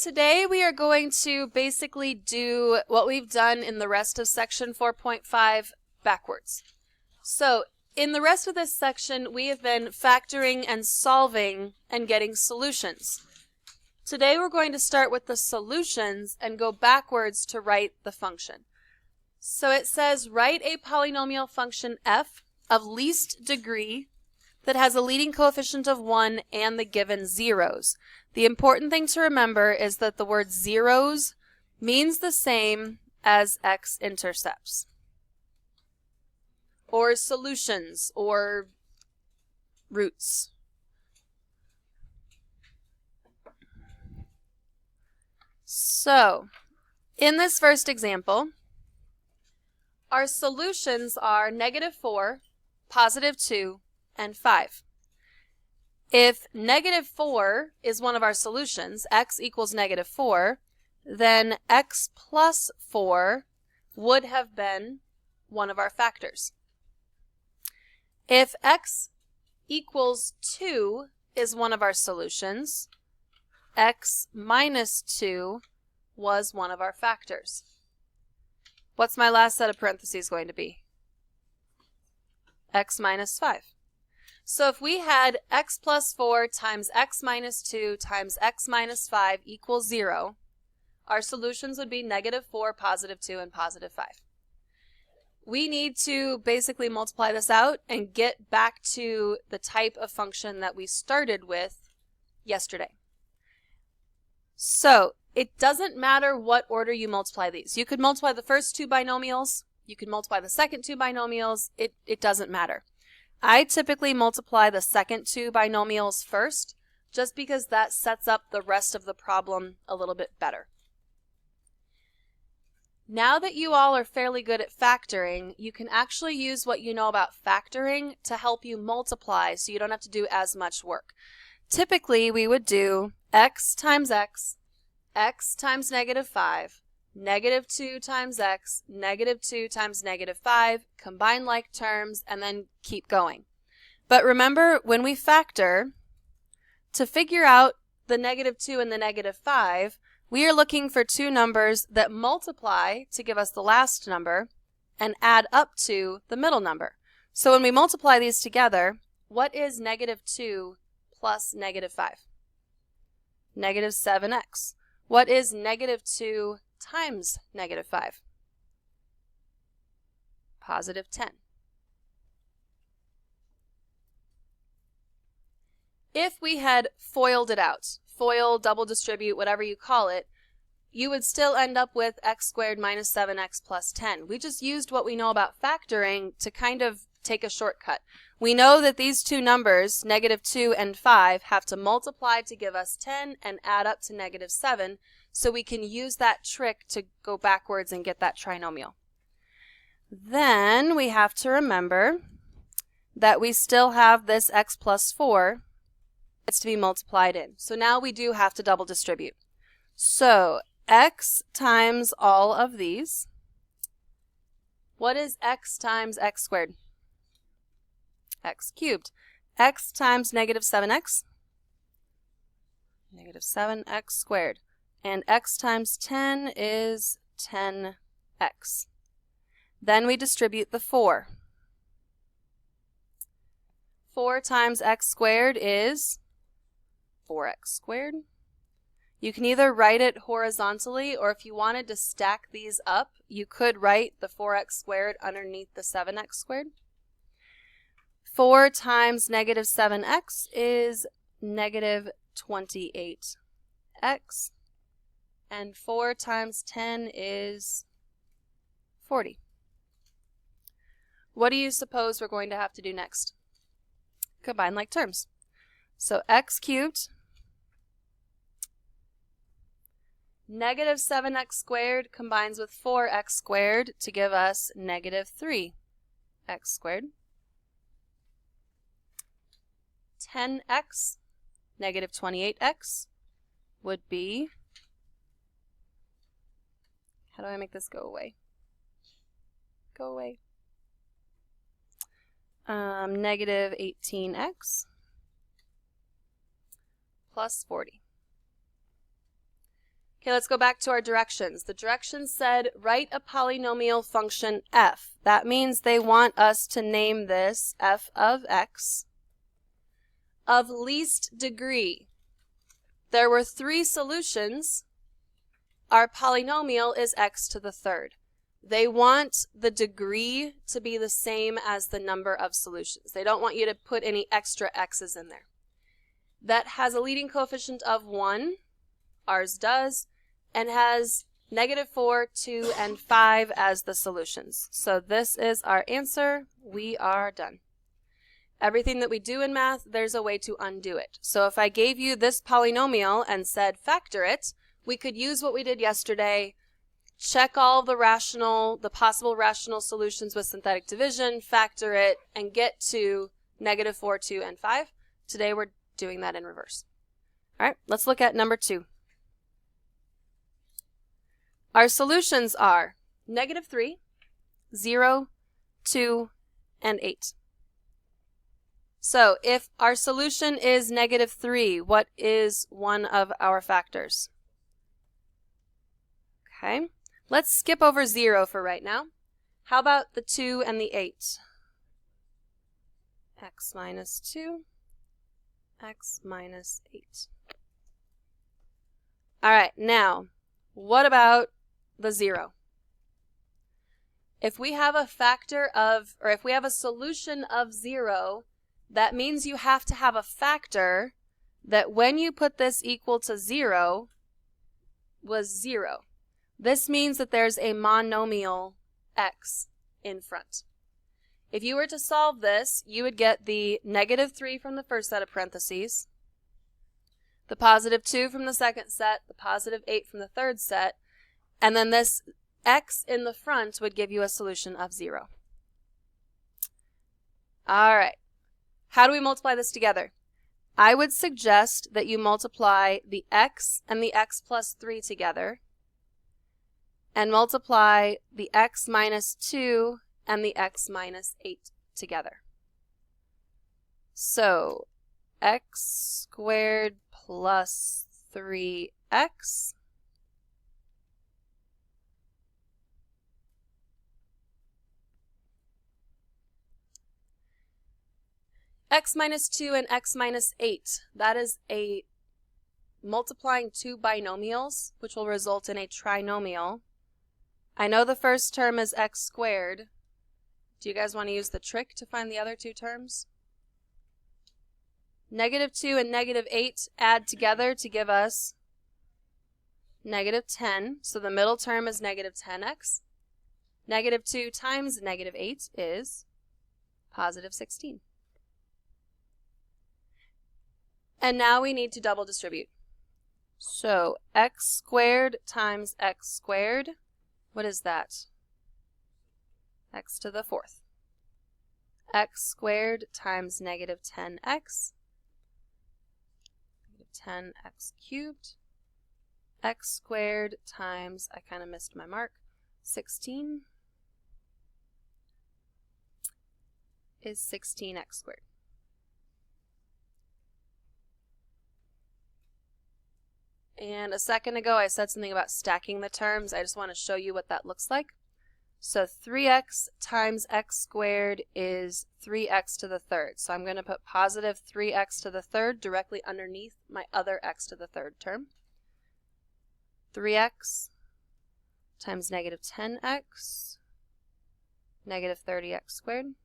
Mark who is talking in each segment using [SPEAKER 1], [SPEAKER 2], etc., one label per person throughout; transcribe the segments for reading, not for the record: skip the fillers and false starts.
[SPEAKER 1] Today we are going to basically do what we've done in the rest of section 4.5 backwards. So in the rest of this section we have been factoring and solving and getting solutions. Today we're going to start with the solutions and go backwards to write the function. So it says write a polynomial function f of least degree that has a leading coefficient of 1 and the given zeros. The important thing to remember is that the word zeros means the same as x-intercepts, or solutions, or roots. So, in this first example, our solutions are -4, +2, and 5. If -4 is one of our solutions, x equals -4, then x plus 4 would have been one of our factors. If x equals 2 is one of our solutions, x minus 2 was one of our factors. What's my last set of parentheses going to be? X minus 5. So if we had x plus 4 times x minus 2 times x minus 5 equals 0, our solutions would be -4, +2, and +5. We need to basically multiply this out and get back to the type of function that we started with yesterday. So it doesn't matter what order you multiply these. You could multiply the first two binomials, you could multiply the second two binomials, it doesn't matter. I typically multiply the second two binomials first, just because that sets up the rest of the problem a little bit better. Now that you all are fairly good at factoring, you can actually use what you know about factoring to help you multiply so you don't have to do as much work. Typically, we would do x times x, x times -5, -2 times x, -2 times -5, combine like terms, and then keep going. But remember, when we factor, to figure out the -2 and the -5, we are looking for two numbers that multiply to give us the last number and add up to the middle number. So when we multiply these together, what is -2 plus -5? -7x. What is -2 times -5? +10. If we had FOILed it out, FOIL, double distribute, whatever you call it, you would still end up with x squared minus 7x plus 10. We just used what we know about factoring to kind of take a shortcut. We know that these two numbers, -2 and 5, have to multiply to give us 10 and add up to -7, so we can use that trick to go backwards and get that trinomial. Then we have to remember that we still have this x plus 4 that's to be multiplied in. So now we do have to double distribute. So x times all of these. What is x times x squared? X cubed. X times -7x? -7x squared. And x times 10 is 10x. Then we distribute the 4. 4 times x squared is 4x squared. You can either write it horizontally, or if you wanted to stack these up, you could write the 4x squared underneath the 7x squared. 4 times -7x is -28x. And 4 times 10 is 40. What do you suppose we're going to have to do next? Combine like terms. So x cubed -7x squared combines with 4x squared to give us -3x squared. 10x, -28x would be, how do I make this go away? Go away. -18x plus 40. Okay, let's go back to our directions. The directions said write a polynomial function f. That means they want us to name this f of x of least degree. There were 3 solutions. Our polynomial is x to the third. They want the degree to be the same as the number of solutions. They don't want you to put any extra x's in there. That has a leading coefficient of 1, ours does, and has -4, 2, and 5 as the solutions. So this is our answer. We are done. Everything that we do in math, there's a way to undo it. So if I gave you this polynomial and said factor it, we could use what we did yesterday, check all the possible rational solutions with synthetic division, factor it, and get to -4, 2, and 5. Today we're doing that in reverse. All right, let's look at number 2. Our solutions are -3, 0, 2, and 8. So if our solution is -3, what is one of our factors? Okay, let's skip over 0 for right now. How about the 2 and the 8? X minus 2, x minus 8. All right, now, what about the 0? If we have a factor of, or if we have a solution of 0, that means you have to have a factor that when you put this equal to 0 was 0. This means that there's a monomial x in front. If you were to solve this, you would get the -3 from the first set of parentheses, the +2 from the second set, the +8 from the third set, and then this x in the front would give you a solution of 0. All right. How do we multiply this together? I would suggest that you multiply the x and the x plus 3 together and multiply the x minus 2 and the x minus 8 together. So x squared plus 3x x minus 2 and x minus 8. That is a multiplying 2 binomials, which will result in a trinomial. I know the first term is x squared. Do you guys want to use the trick to find the other 2 terms? -2 and -8 add together to give us -10. So the middle term is -10x. -2 times -8 is +16. And now we need to double distribute. So x squared times x squared, what is that? X to the 4th. X squared times -10x, 10x cubed. X squared times, I kind of missed my mark, 16 is 16x squared. And a second ago I said something about stacking the terms. I just want to show you what that looks like. So 3x times x squared is 3x to the 3rd. So I'm going to put positive 3x to the 3rd directly underneath my other x to the 3rd term. 3x times -10x, -30x squared.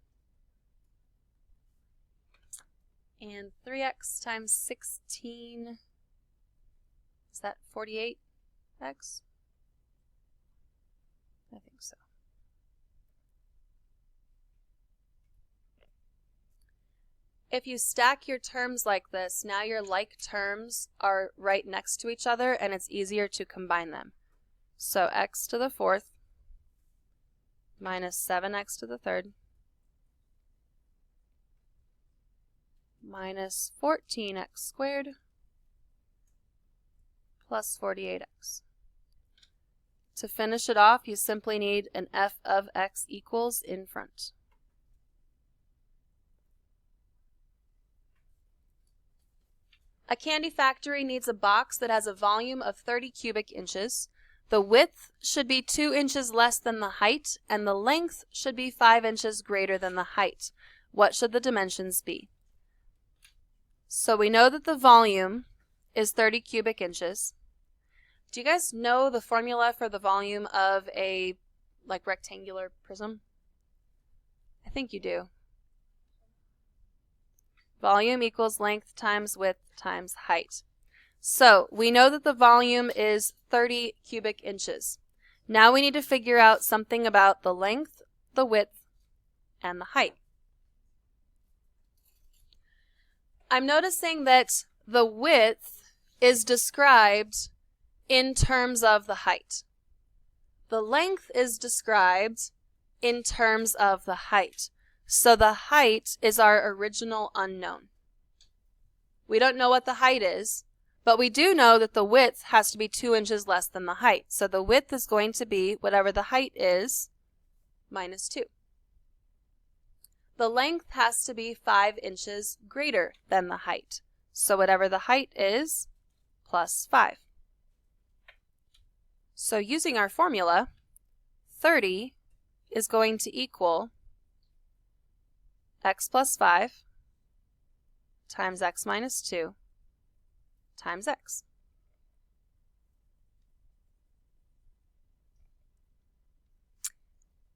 [SPEAKER 1] And 3x times 16, is that 48x? I think so. If you stack your terms like this, now your like terms are right next to each other and it's easier to combine them. So x to the 4th minus 7x to the 3rd minus 14x squared plus 48x. To finish it off, you simply need an f of x equals in front. A candy factory needs a box that has a volume of 30 cubic inches. The width should be 2 inches less than the height, and the length should be 5 inches greater than the height. What should the dimensions be? So we know that the volume is 30 cubic inches. Do you guys know the formula for the volume of a rectangular prism? I think you do. Volume equals length times width times height. So we know that the volume is 30 cubic inches. Now we need to figure out something about the length, the width, and the height. I'm noticing that the width is described in terms of the height. The length is described in terms of the height. So the height is our original unknown. We don't know what the height is, but we do know that the width has to be 2 inches less than the height. So the width is going to be whatever the height is minus 2. The length has to be 5 inches greater than the height. So whatever the height is plus 5. So using our formula, 30 is going to equal x plus 5 times x minus 2 times x.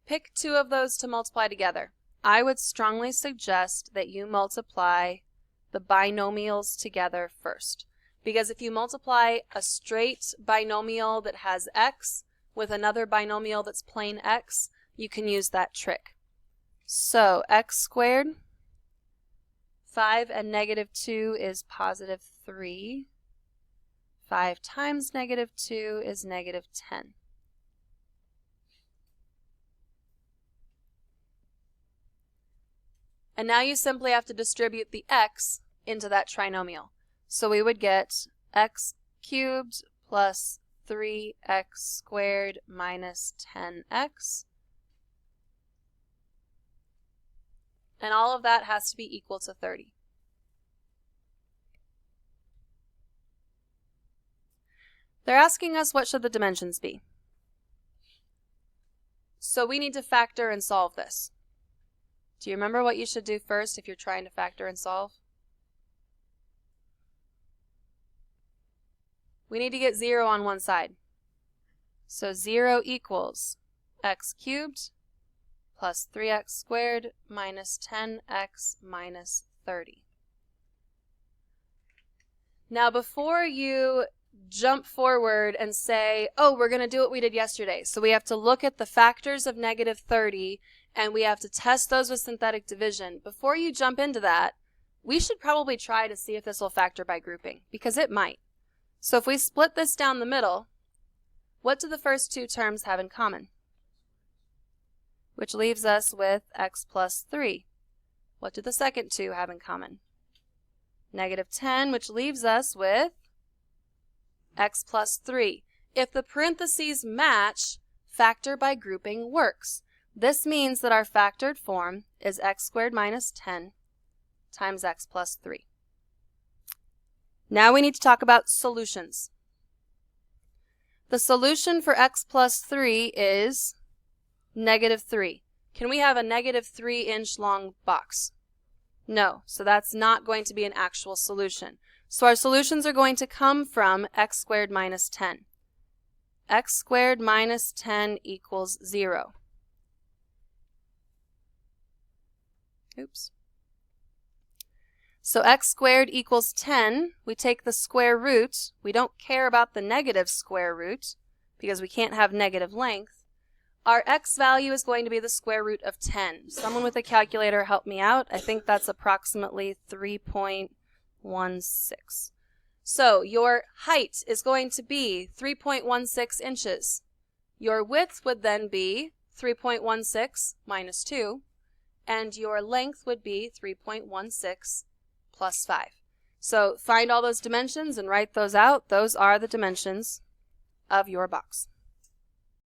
[SPEAKER 1] Pick 2 of those to multiply together. I would strongly suggest that you multiply the binomials together first. Because if you multiply a straight binomial that has x with another binomial that's plain x, you can use that trick. So x squared, 5 and negative 2 is positive 3. 5 times negative 2 is negative 10. And now you simply have to distribute the x into that trinomial. So we would get x cubed plus 3x squared minus 10x. And all of that has to be equal to 30. They're asking us what should the dimensions be. So we need to factor and solve this. Do you remember what you should do first if you're trying to factor and solve? We need to get 0 on one side. So 0 equals x cubed plus 3x squared minus 10x minus 30. Now before you jump forward and say, oh, we're going to do what we did yesterday. So we have to look at the factors of negative 30 and we have to test those with synthetic division. Before you jump into that, we should probably try to see if this will factor by grouping, because it might. So if we split this down the middle, what do the first 2 terms have in common? Which leaves us with x plus 3. What do the second 2 have in common? Negative 10, which leaves us with x plus 3. If the parentheses match, factor by grouping works. This means that our factored form is x squared minus 10 times x plus 3. Now we need to talk about solutions. The solution for x plus 3 is negative 3. Can we have a negative 3-inch long box? No, so that's not going to be an actual solution. So our solutions are going to come from x squared minus 10. X squared minus 10 equals 0. Oops. So x squared equals 10. We take the square root. We don't care about the negative square root because we can't have negative length. Our x value is going to be the square root of 10. Someone with a calculator help me out. I think that's approximately 3.16. So your height is going to be 3.16 inches. Your width would then be 3.16 minus 2, and your length would be 3.16 plus 5. So find all those dimensions and write those out. Those are the dimensions of your box.